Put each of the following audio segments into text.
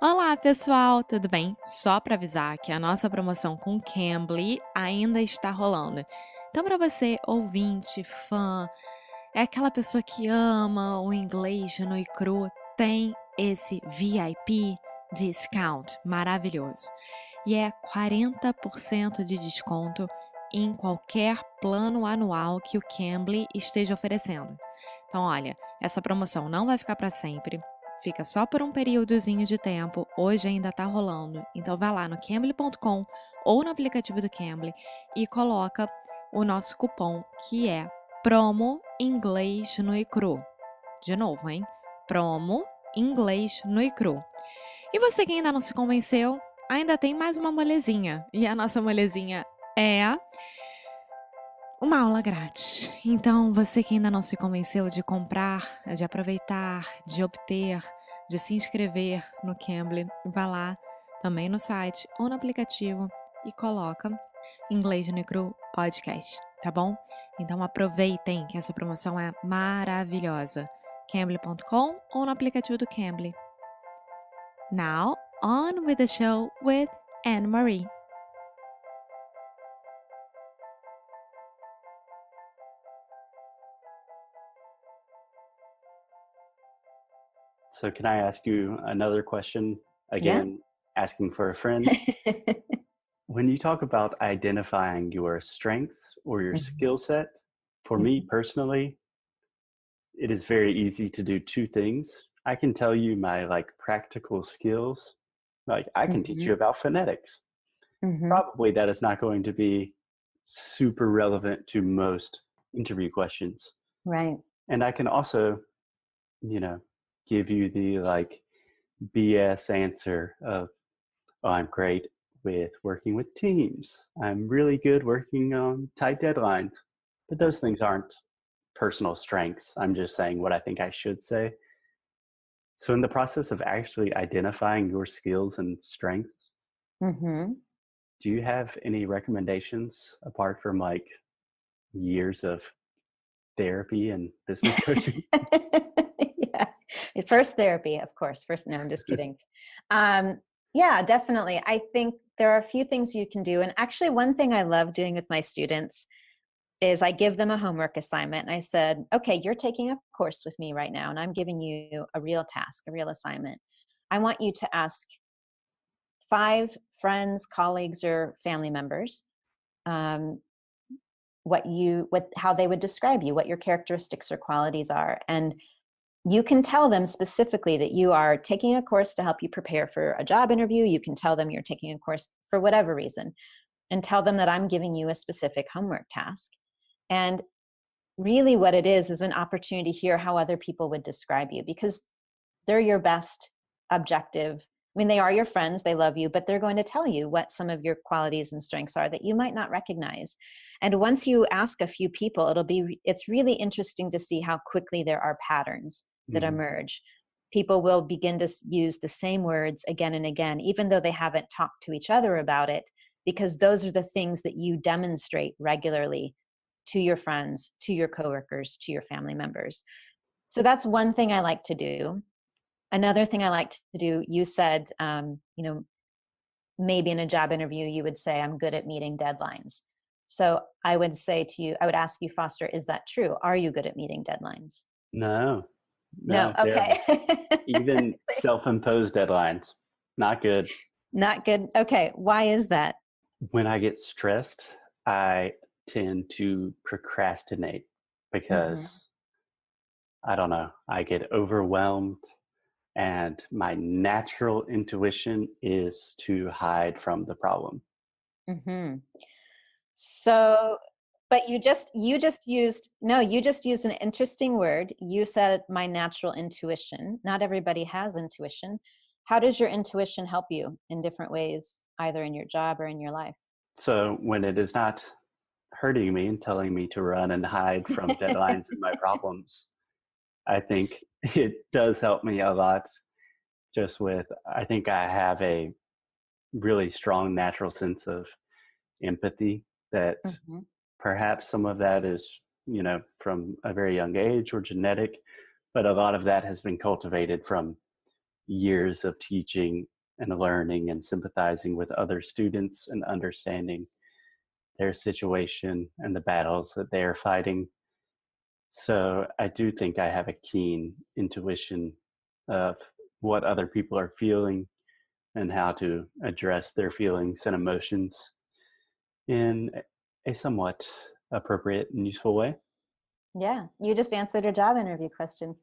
Olá, pessoal, tudo bem? Só para avisar que a nossa promoção com Cambly ainda está rolando. Então, para você, ouvinte, fã, é aquela pessoa que ama o inglês nu e cru, tem esse VIP discount maravilhoso. E é 40% de desconto em qualquer plano anual que o Cambly esteja oferecendo. Então, olha, essa promoção não vai ficar para sempre. Fica só por um períodozinho de tempo, hoje ainda tá rolando. Então vai lá no cambly.com ou no aplicativo do Cambly e coloca o nosso cupom que é promo inglês nu e cru. De novo, hein? Promo inglês nu e cru. E você que ainda não se convenceu, ainda tem mais uma molezinha. E a nossa molezinha é uma aula grátis. Então, você que ainda não se convenceu de comprar, de aproveitar, de obter, de se inscrever no Cambly, vá lá também no site ou no aplicativo e coloca Inglês no Cru Podcast, tá bom? Então aproveitem que essa promoção é maravilhosa. Cambly.com ou no aplicativo do Cambly. Now, on with the show with Annemarie. So can I ask you another question? Yeah. Again, asking for a friend. When you talk about identifying your strengths or your Mhm. skill set, for me personally, it is very easy to do two things. I can tell you my practical skills. Like I can teach you about phonetics. Mhm. Probably that is not going to be super relevant to most interview questions. Right. And I can also, you know, give you the BS answer of, oh, I'm great with working with teams. I'm really good working on tight deadlines. But those things aren't personal strengths. I'm just saying what I think I should say. So, in the process of actually identifying your skills and strengths, Mhm. do you have any recommendations apart from years of therapy and business coaching? Yeah. First therapy, of course. First, no, I'm just kidding. Um, yeah, definitely. I think there are a few things you can do. And actually, one thing I love doing with my students is I give them a homework assignment. And I said, okay, you're taking a course with me right now, and I'm giving you a real task, a real assignment. I want you to ask 5 friends, colleagues, or family members um, how they would describe you, what your characteristics or qualities are. And you can tell them specifically that you are taking a course to help you prepare for a job interview. You can tell them you're taking a course for whatever reason, and tell them that I'm giving you a specific homework task. And really what it is an opportunity to hear how other people would describe you, because they're your best objective. I mean, they are your friends, they love you, but they're going to tell you what some of your qualities and strengths are that you might not recognize. And once you ask a few people, it's really interesting to see how quickly there are patterns that Mhm. emerge. People will begin to use the same words again and again, even though they haven't talked to each other about it, because those are the things that you demonstrate regularly to your friends, to your coworkers, to your family members. So that's one thing I like to do. Another thing I like to do, you said, maybe in a job interview, you would say, I'm good at meeting deadlines. So I would say to you, I would ask you, Foster, is that true? Are you good at meeting deadlines? No, No. no, Okay. even self-imposed deadlines, not good. Not good. Okay. Why is that? When I get stressed, I tend to procrastinate Hmm. because I don't know, I get overwhelmed and my natural intuition is to hide from the problem. Hmm. So, but you just used an interesting word. You said my natural intuition. Not everybody has intuition. How does your intuition help you in different ways, either in your job or in your life? So when it is not hurting me and telling me to run and hide from deadlines and my problems, I think it does help me a lot. I think I have a really strong natural sense of empathy that Hmm. perhaps some of that is, from a very young age or genetic, but a lot of that has been cultivated from, years of teaching and learning and sympathizing with other students and understanding their situation and the battles that they are fighting. So I do think I have a keen intuition of what other people are feeling and how to address their feelings and emotions in a somewhat appropriate and useful way. Yeah, you just answered a job interview question.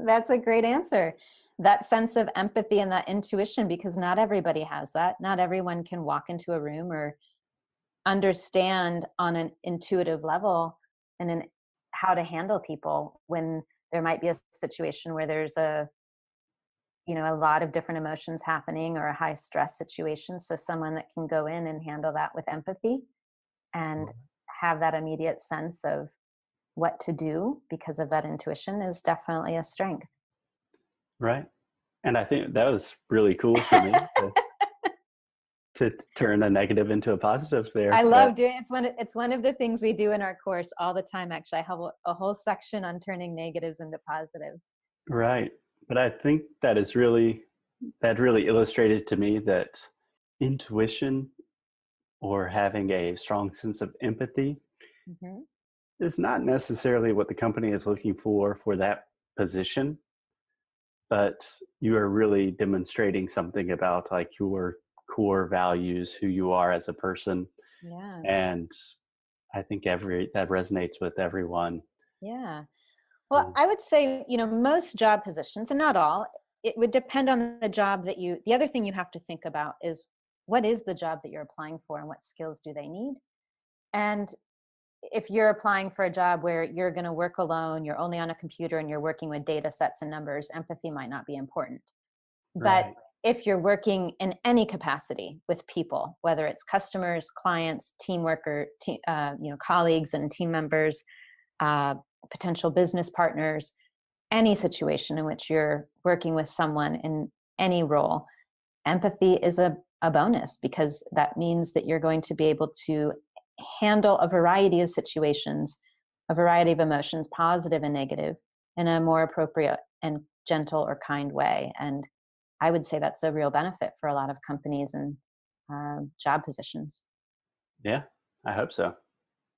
That's a great answer. That sense of empathy and that intuition, because not everybody has that. Not everyone can walk into a room or understand on an intuitive level and in how to handle people when there might be a situation where there's a lot of different emotions happening or a high stress situation. So someone that can go in and handle that with empathy and have that immediate sense of what to do because of that intuition is definitely a strength. Right. And I think that was really cool for me to turn a negative into a positive there. I love doing it's one of the things we do in our course all the time. Actually, I have a whole section on turning negatives into positives. Right. But I think that really illustrated to me that intuition or having a strong sense of empathy Mm-hmm. is not necessarily what the company is looking for that position, but you are really demonstrating something about like your core values, who you are as a person. Yeah. And I think that resonates with everyone. Yeah. Well, I would say, most job positions, and not all, it would depend on the job the other thing you have to think about is what is the job that you're applying for and what skills do they need? And if you're applying for a job where you're going to work alone, you're only on a computer and you're working with data sets and numbers, empathy might not be important. But Right. if you're working in any capacity with people, whether it's customers, clients, team worker, colleagues and team members, uh, potential business partners, any situation in which you're working with someone in any role, empathy is a bonus because that means that you're going to be able to handle a variety of situations, a variety of emotions, positive and negative, in a more appropriate and gentle or kind way. And I would say that's a real benefit for a lot of companies and job positions. Yeah, I hope so.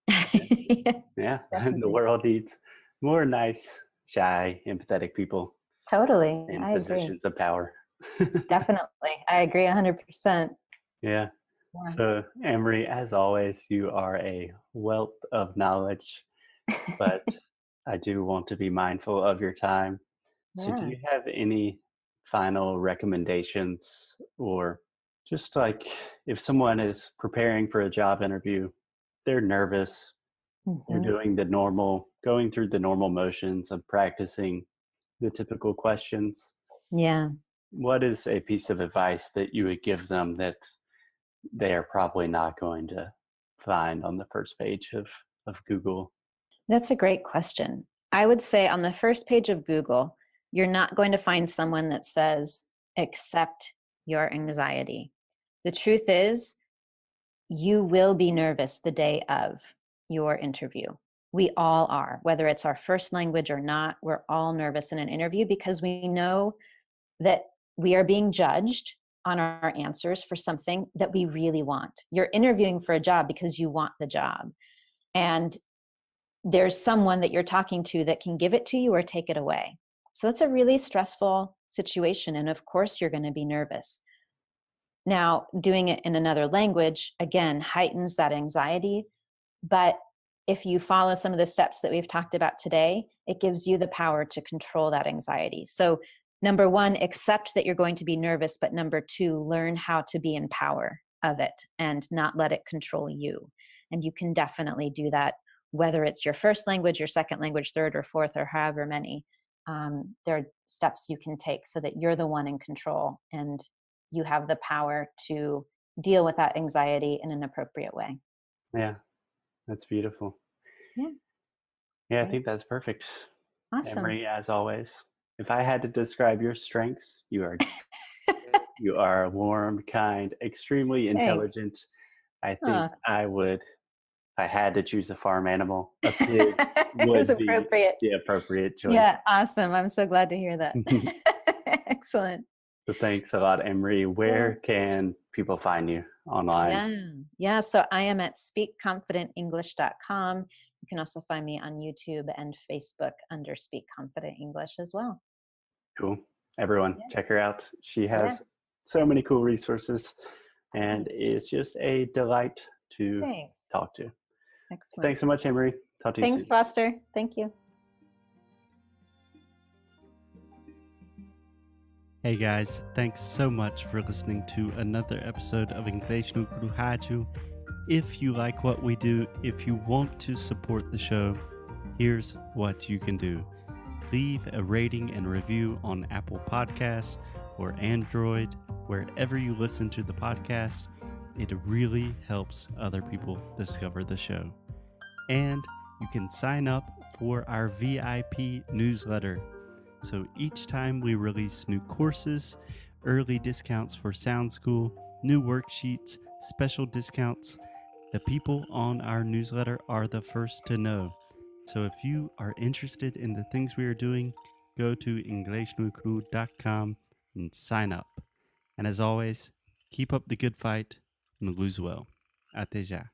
Yeah, Yeah. The definitely. world needs more nice, shy, empathetic people Totally. in I agree. positions of power. Definitely. I agree 100%. Yeah. Yeah. So, Annemarie, as always, you are a wealth of knowledge, but I do want to be mindful of your time. So, do Yeah. you have any final recommendations, or just like if someone is preparing for a job interview, they're nervous, they're Hmm. going through the normal motions of practicing the typical questions. Yeah. What is a piece of advice that you would give them that they are probably not going to find on the first page of Google? That's a great question. I would say on the first page of Google, you're not going to find someone that says, accept your anxiety. The truth is, you will be nervous the day of your interview. We all are, whether it's our first language or not, we're all nervous in an interview because we know that we are being judged on our answers for something that we really want. You're interviewing for a job because you want the job. And there's someone that you're talking to that can give it to you or take it away. So it's a really stressful situation. And of course, you're going to be nervous. Now, doing it in another language, again, heightens that anxiety. But if you follow some of the steps that we've talked about today, it gives you the power to control that anxiety. So, number one, accept that you're going to be nervous. But number two, learn how to be in power of it and not let it control you. And you can definitely do that, whether it's your first language, your second language, third or fourth, or however many. There are steps you can take so that you're the one in control and you have the power to deal with that anxiety in an appropriate way. Yeah, that's beautiful. Yeah. Yeah, I Great. think that's perfect. Awesome. Emery, as always, if I had to describe your strengths, you are warm, kind, extremely Thanks. intelligent. I think Oh, I would I had to choose a farm animal, a pig It's would be appropriate. the appropriate choice. Yeah, awesome. I'm so glad to hear that. Excellent. So thanks a lot, Annemarie. Where Yeah. can people find you online? Yeah. So I am at speakconfidentenglish.com. You can also find me on YouTube and Facebook under Speak Confident English as well. Cool. Everyone, Yeah. check her out. She Yeah. has so many cool resources and is just a delight to Thanks. talk to. Excellent. Thanks so much, Annemarie. Talk to you Thanks, soon. Foster. Thank you. Hey guys, thanks so much for listening to another episode of Inglês no Rádio. If you like what we do, if you want to support the show, here's what you can do. Leave a rating and review on Apple Podcasts or Android, wherever you listen to the podcast. It really helps other people discover the show. And you can sign up for our VIP newsletter. So each time we release new courses, early discounts for Sound School, new worksheets, special discounts, the people on our newsletter are the first to know. So if you are interested in the things we are doing, go to inglesnucru.com and sign up. And as always, keep up the good fight and lose well. Até já.